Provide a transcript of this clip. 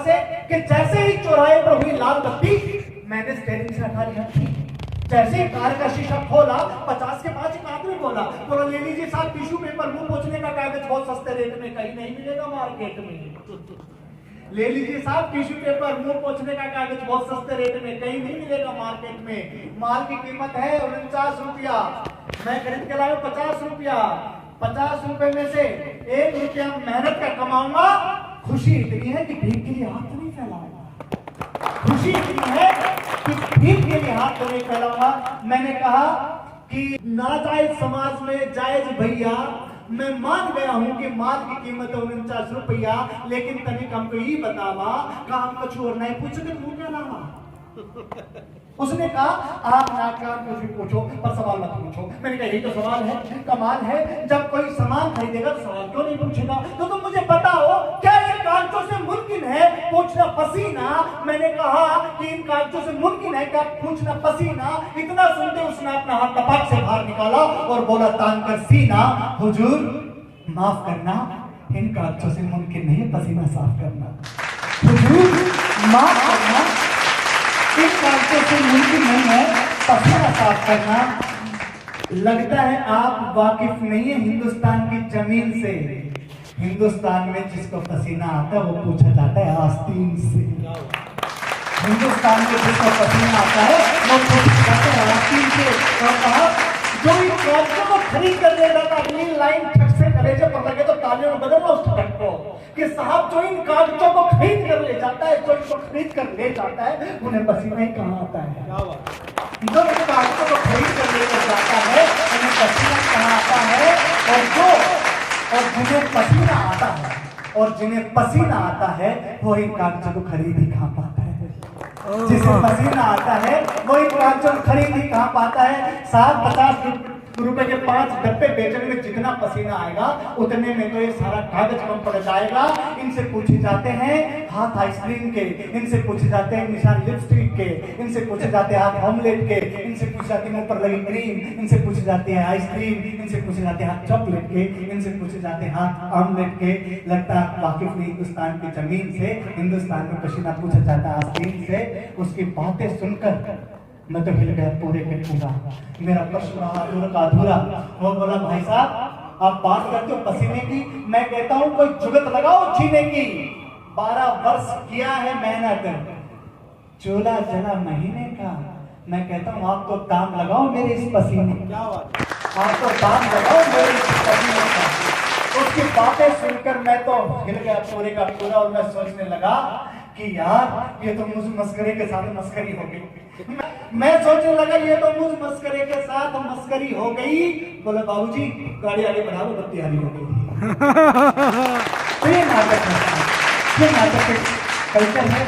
से कि जैसे ही चौराहे पर हुई लाल बत्ती मैंने स्टेरिंग से हटा लिया। जैसे ही कार का शीशा खोला 50 के 5 एक आदमी बोला ले लीजिए साहब टिश्यू पेपर, मुंह पोंछने का कागज बहुत सस्ते रेट में, कहीं नहीं मिलेगा मार्केट में। ले लीजिए साहब टिश्यू पेपर, मुंह पोंछने का कागज बहुत सस्ते रेट में, कहीं नहीं मिलेगा मार्केट में। माल की कीमत है 49 रुपया, मैं खरीद के लाया 50 रुपया। 50 रुपए में से 1 रुपया मेहनत का कमाऊंगा। खुशी इतनी है कि भीख के लिए हाथ नहीं फैलाऊंगा। खुशी इतनी है कि भीख के लिए हाथ तो नहीं फैलाऊंगा। मैंने कहा कि नाजायज समाज में जायज भैया, मैं मान गया हूं कि माल की कीमत है 49 रुपया, लेकिन तनिक हमको ये बतावा का हम कुछ और नहीं पूछ सकते, तू क्या नामा? उसने कहा आप नाकाम कुछ भी पूछो पर सवाल मत पूछो। मैंने कहा यही तो सवाल है, कमाल है, जब कोई सामान खरीदेगा तो सवाल क्यों नहीं पूछेगा? तो तुम मुझे बताओ क्या ये कागजों से मुमकिन है पूछना पसीना? मैंने कहा कि इन कागजों से मुमकिन है क्या पूछना पसीना? इतना सुनते उसने अपना हाथ टपक से बाहर निकाला और बोला तान कर सीना, हुजूर माफ करना, इन कागजों से मुमकिन नहीं है पसीना साफ करना। हुजूर माफ करना, इन कागजों से मुमकिन नहीं है पसीना साफ करना। लगता है आप वाकिफ नहीं है हिंदुस्तान की जमीन से। हिंदुस्तान में जिसको पसीना आता है वो पूछा जाता है आस्तीन से। हिंदुस्तान में जिसको पसीना आता है वो पूछा जाता है आस्तीन से। और कहा जो इन कागजों को खरीद कर ले जाता है, अगली लाइन ठक से कलेजे पर लगे तो तालियों में बदलना उस ठक को कि साहब जो इन कागजों को खरीद कर ले जाता है, जो इनको खरीद कर ले जाता है, उन्हें पसीना ही कहाँ आता है? जो इन कागजों को खरीद कर लेकर जाता है उन्हें पसीना कहाँ आता है? और जिन्हें पसीना आता है और जिन्हें पसीना आता है वो इन कागजों को खरीद ही कहाँ पाता है? जिसे पसीना आता है वो इन कागजों को खरीद ही कहाँ पाता है? साहब 50 रुपए के 5 डब्बे बेचने में जितना पसीना आएगा उतने में तो ये सारा कागज कम पड़ जाएगा। इनसे पूछे जाते हैं हाथ आइसक्रीम के, इनसे पूछे जाते हैं निशान लिपस्टिक के, इनसे पूछे जाते हैं हाथ ऑमलेट के, इनसे पूछे जाते हैं ऊपर लगी क्रीम, इनसे पूछे जाते हैं आइसक्रीम, इनसे पूछे जाते हैं हाथ चॉकलेट के, इनसे पूछे जाते हैं हाथ ऑमलेट के। लगता है वाकिफ नहीं हिंदुस्तान की जमीन से। हिंदुस्तान में पसीना पूछा जाता है आस्तीन से। उसकी बातें सुनकर मैं तो हिल गया पूरे के पूरा। मेरा प्रश्न रहा अधूरा। वो बोला भाई साहब आप बात करते हो पसीने की, मैं कहता हूं कोई जुगत लगाओ जीने की। 12 वर्ष किया है मेहनत, चूल्हा जला महीने का। मैं कहता हूं आप तो दाम लगाओ मेरे इस पसीने का, आप तो दाम लगाओ मेरे इस पसीने का। उसकी बातें सुनकर मैं तो हिल गया पूरे का पूरा और मैं सोचने लगा कि यार ये तो मुझ मस्करे के साथ मस्करी हो गई। मैं सोचने लगा ये तो मुझ मस्करे के साथ मस्करी हो गई। बोले बाबूजी गाड़ी आगे बढ़ा दो, बत्ती हरी हो गई। तो ये नाटक है, ये नाटक कल्चर है।